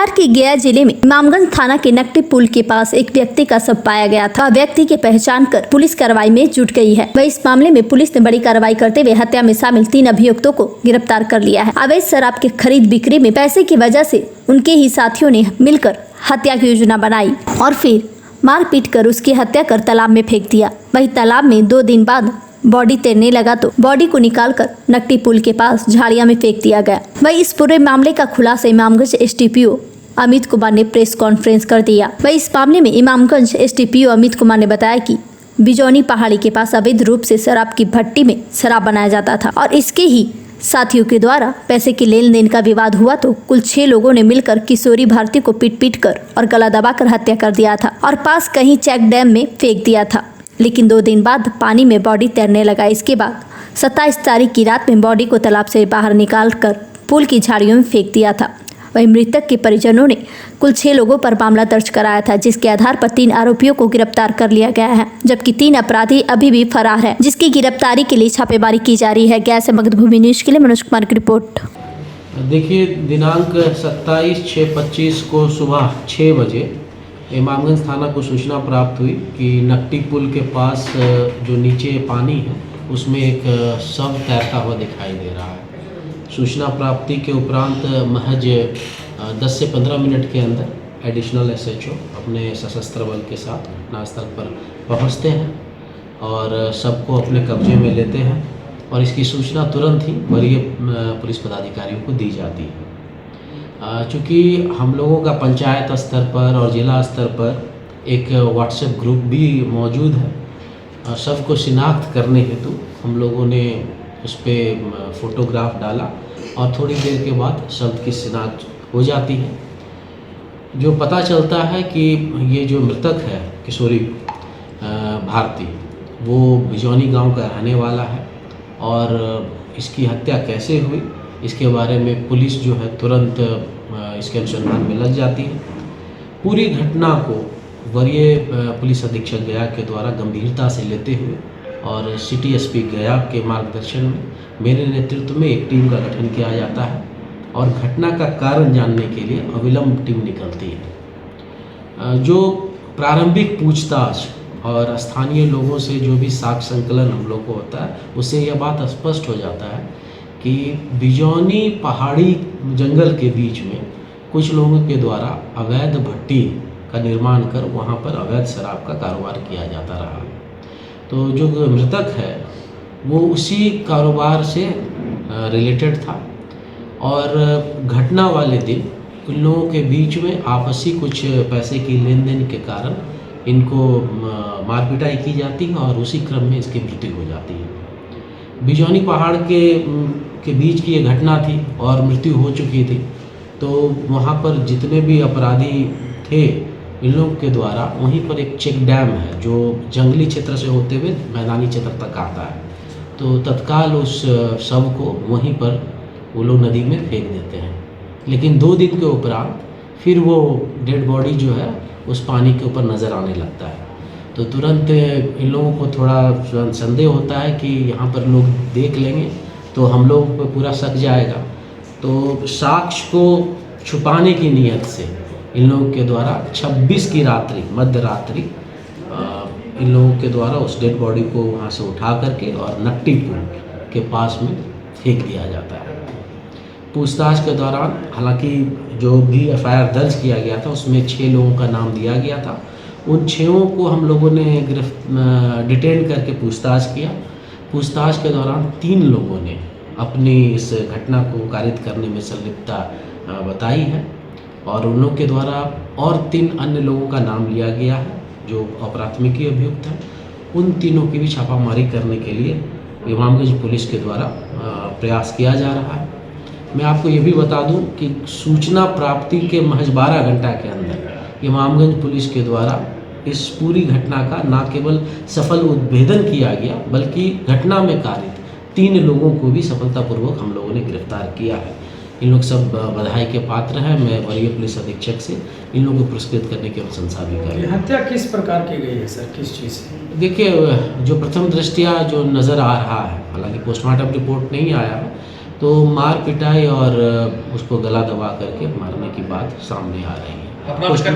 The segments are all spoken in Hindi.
बिहार के गया जिले में इमामगंज थाना के नकटी पुल के पास एक व्यक्ति का शव पाया गया था। व्यक्ति की पहचान कर पुलिस कार्रवाई में जुट गई है। वही इस मामले में पुलिस ने बड़ी कार्रवाई करते हुए हत्या में शामिल 3 अभियुक्तों को गिरफ्तार कर लिया है। अवैध शराब के खरीद बिक्री में पैसे की वजह से उनके ही साथियों ने मिलकर हत्या की योजना बनाई और फिर मारपीट कर उसकी हत्या कर तालाब में फेंक दिया। वही तालाब में 2 दिन बाद बॉडी तैरने लगा तो बॉडी को निकालकर नकटी पुल के पास झाड़ियां में फेंक दिया गया। वही इस पूरे मामले का खुलासा इमामगंज एसडीपीओ अमित कुमार ने प्रेस कॉन्फ्रेंस कर दिया। वही इस मामले में इमामगंज एसडीपीओ अमित कुमार ने बताया कि बिजौनी पहाड़ी के पास अवैध रूप से शराब की भट्टी में शराब बनाया जाता था और इसके ही साथियों के द्वारा पैसे के लेन देन का विवाद हुआ तो कुल 6 लोगों ने मिलकर किशोरी भारती को पीट कर और गला दबाकर हत्या कर दिया था और पास कहीं चेक डैम में फेंक दिया था। लेकिन 2 दिन बाद पानी में बॉडी तैरने लगा। इसके बाद 27 तारीख की रात में बॉडी को तालाब से बाहर निकालकर पुल की झाड़ियों में फेंक दिया था। वहीं मृतक के परिजनों ने कुल 6 लोगों पर मामला दर्ज कराया था, जिसके आधार पर 3 आरोपियों को गिरफ्तार कर लिया गया है, जबकि 3 अपराधी अभी भी फरार है, जिसकी गिरफ्तारी के लिए छापेमारी की जा रही है। गया से मगधभूमि न्यूज के लिए मनोज कुमार की रिपोर्ट। देखिए, दिनांक 27/6/25 को सुबह 6 बजे इमामगंज थाना को सूचना प्राप्त हुई कि नकटी पुल के पास जो नीचे पानी है उसमें एक शव तैरता हुआ दिखाई दे रहा है। सूचना प्राप्ति के उपरांत महज 10 से 15 मिनट के अंदर एडिशनल एसएचओ अपने सशस्त्र बल के साथ घटनास्थल पर पहुंचते हैं और शव को अपने कब्जे में लेते हैं और इसकी सूचना तुरंत ही वरीय पुलिस पदाधिकारियों को दी जाती है। चूँकि हम लोगों का पंचायत स्तर पर और ज़िला स्तर पर एक व्हाट्सएप ग्रुप भी मौजूद है। शव को शिनाख्त करने हेतु हम लोगों ने उस पर फोटोग्राफ डाला और थोड़ी देर के बाद शव की शिनाख्त हो जाती है। जो पता चलता है कि ये जो मृतक है किशोरी भारती, वो बिजौनी गांव का रहने वाला है और इसकी हत्या कैसे हुई इसके बारे में पुलिस जो है तुरंत इसके अनुसंधान में लग जाती है। पूरी घटना को वरीय पुलिस अधीक्षक गया के द्वारा गंभीरता से लेते हुए और सिटी एसपी गया के मार्गदर्शन में मेरे नेतृत्व में एक टीम का गठन किया जाता है और घटना का कारण जानने के लिए अविलंब टीम निकलती है। जो प्रारंभिक पूछताछ और स्थानीय लोगों से जो भी साक्ष्य संकलन हम लोग को होता है उससे यह बात स्पष्ट हो जाता है कि बिजौनी पहाड़ी जंगल के बीच में कुछ लोगों के द्वारा अवैध भट्टी का निर्माण कर वहां पर अवैध शराब का कारोबार किया जाता रहा। तो जो मृतक है वो उसी कारोबार से रिलेटेड था और घटना वाले दिन इन लोगों के बीच में आपसी कुछ पैसे की लेन देन के कारण इनको मार पिटाई की जाती है और उसी क्रम में इसकी मृत्यु हो जाती है। बिजौनी पहाड़ के बीच की ये घटना थी और मृत्यु हो चुकी थी, तो वहाँ पर जितने भी अपराधी थे इन लोगों के द्वारा वहीं पर एक चेक डैम है जो जंगली क्षेत्र से होते हुए मैदानी क्षेत्र तक आता है, तो तत्काल उस शव को वहीं पर वो लोग नदी में फेंक देते हैं। लेकिन 2 दिन के उपरांत फिर वो डेड बॉडी जो है उस पानी के ऊपर नज़र आने लगता है, तो तुरंत इन लोगों को थोड़ा संदेह होता है कि यहाँ पर लोग देख लेंगे तो हम लोग पर पूरा शक जाएगा। तो साक्ष्य को छुपाने की नीयत से इन लोगों के द्वारा 26 की रात्रि मध्य रात्रि इन लोगों के द्वारा उस डेड बॉडी को वहाँ से उठा करके और नकटी पुल के पास में फेंक दिया जाता है। पूछताछ के दौरान हालांकि जो भी एफआईआर दर्ज किया गया था उसमें 6 लोगों का नाम दिया गया था। उन 6 को हम लोगों ने डिटेन करके पूछताछ किया। पूछताछ के दौरान 3 लोगों ने अपनी इस घटना को कारित करने में संलिप्तता बताई है और उन लोगों के द्वारा और 3 अन्य लोगों का नाम लिया गया है जो अपराधमिकी अभियुक्त हैं। उन तीनों की भी छापामारी करने के लिए इमामगंज पुलिस के द्वारा प्रयास किया जा रहा है। मैं आपको ये भी बता दूं कि सूचना प्राप्ति के महज 12 घंटा के अंदर इमामगंज पुलिस के द्वारा इस पूरी घटना का न केवल सफल उद्भेदन किया गया बल्कि घटना में कारित 3 लोगों को भी सफलतापूर्वक हम लोगों ने गिरफ्तार किया है। इन लोग सब बधाई के पात्र हैं। मैं वरीय पुलिस अधीक्षक से इन लोगों को पुरस्कृत करने की अनुशंसा भी कर रहा हूं। हत्या किस प्रकार की गई है सर, किस चीज़ से? देखिए, जो प्रथम दृष्टिया जो नज़र आ रहा है, हालांकि पोस्टमार्टम रिपोर्ट नहीं आया है, तो मार पिटाई और उसको गला दबा करके मारने की बात सामने आ रही है।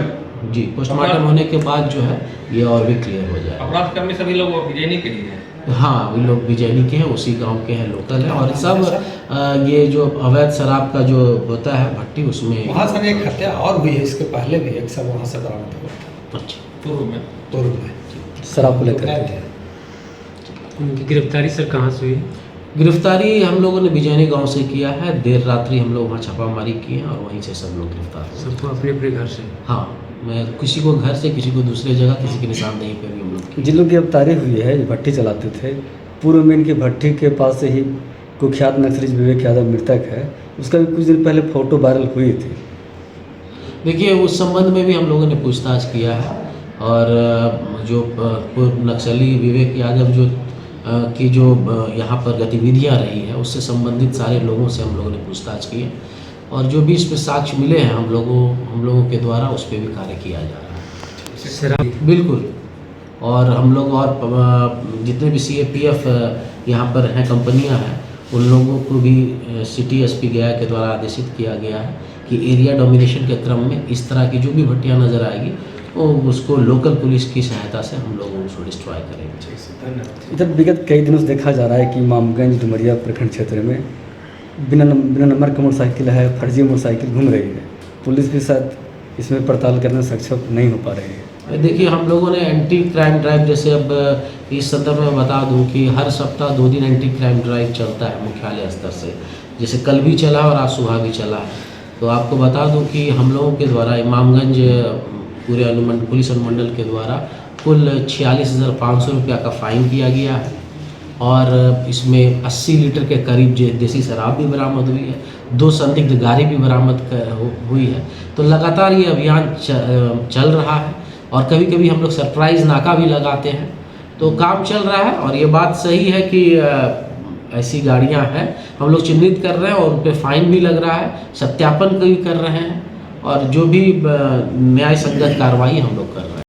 जी, पोस्टमार्टम होने के बाद जो है ये और भी क्लियर हो जाएगा। अपराध कर्मी सभी लोग विजयनी के लिए हैं। हाँ, वे लोग विजयनी के हैं, उसी गांव के हैं, लोकल हैं। और सब ये जो अवैध शराब का जो होता है भट्टी, उसमें वहाँ सर एक हत्या और हुई है, इसके पहले भी एक सब वहाँ से बरामद हुआ था अच्छा पूर्व में शराब को लेकर थे। उनकी गिरफ्तारी सर कहाँ से हुई? गिरफ्तारी हम लोगों ने विजयनी गांव से किया है। देर रात्रि हम लोग वहाँ छापामारी किए हैं और वहीं से सब लोग गिरफ्तार हुए। सबको अपने अपने घर से? हाँ, मैं किसी को घर से, किसी को दूसरे जगह, किसी की निशानदेही पे भी हम लोग किए। जिन लोग की गिरफ्तारी हुई है, ये भट्टी चलाते थे, पूर्व में इनकी भट्टी के पास से ही कुख्यात नक्सली विवेक यादव मृतक है, उसका भी कुछ दिन पहले फोटो वायरल हुई थी। देखिए, उस संबंध में भी हम लोगों ने पूछताछ किया है और जो पूर्व नक्सली विवेक यादव जो की जो यहाँ पर गतिविधियाँ रही है, उससे संबंधित सारे लोगों से हम लोगों ने पूछताछ की है और जो भी इस पर साक्ष्य मिले हैं हम लोगों के द्वारा उस पर भी कार्य किया जा रहा है। शराब बिल्कुल। और हम लोग और जितने भी CAPF यहाँ पर हैं, कंपनियाँ हैं, उन लोगों को भी सिटी SP गया के द्वारा आदेशित किया गया है कि एरिया डोमिनेशन के क्रम में इस तरह की जो भी भट्टियाँ नज़र आएगी वो उसको लोकल पुलिस की सहायता से हम लोग उसको डिस्ट्रॉय करेंगे। इधर विगत कई दिनों से देखा जा रहा है कि इमामगंज डुमरिया प्रखंड क्षेत्र में बिना नंबर का मोटरसाइकिल है, फर्जी मोटरसाइकिल घूम रही है। पुलिस भी शायद इसमें पड़ताल करने में सक्षम नहीं हो पा रही है। देखिए, हम लोगों ने एंटी क्राइम ड्राइव, जैसे अब इस संदर्भ में बता दूं कि हर सप्ताह 2 दिन एंटी क्राइम ड्राइव चलता है मुख्यालय स्तर से। जैसे कल भी चला और आज सुबह भी चला है। तो आपको बता दूं कि हम लोगों के द्वारा इमामगंज पूरे पुलिस अनुमंडल के द्वारा कुल 46,500 रुपया का फ़ाइन किया गया है और इसमें 80 लीटर के करीब देसी शराब भी बरामद हुई है, 2 संदिग्ध गाड़ी भी बरामद हुई है। तो लगातार ये अभियान चल रहा है और कभी कभी हम लोग सरप्राइज़ नाका भी लगाते हैं। तो काम चल रहा है और ये बात सही है कि ऐसी गाड़ियां हैं, हम लोग चिन्हित कर रहे हैं और उन पर फाइन भी लग रहा है, सत्यापन भी कर रहे हैं और जो भी न्याय संगत कार्रवाई हम लोग कर रहे हैं।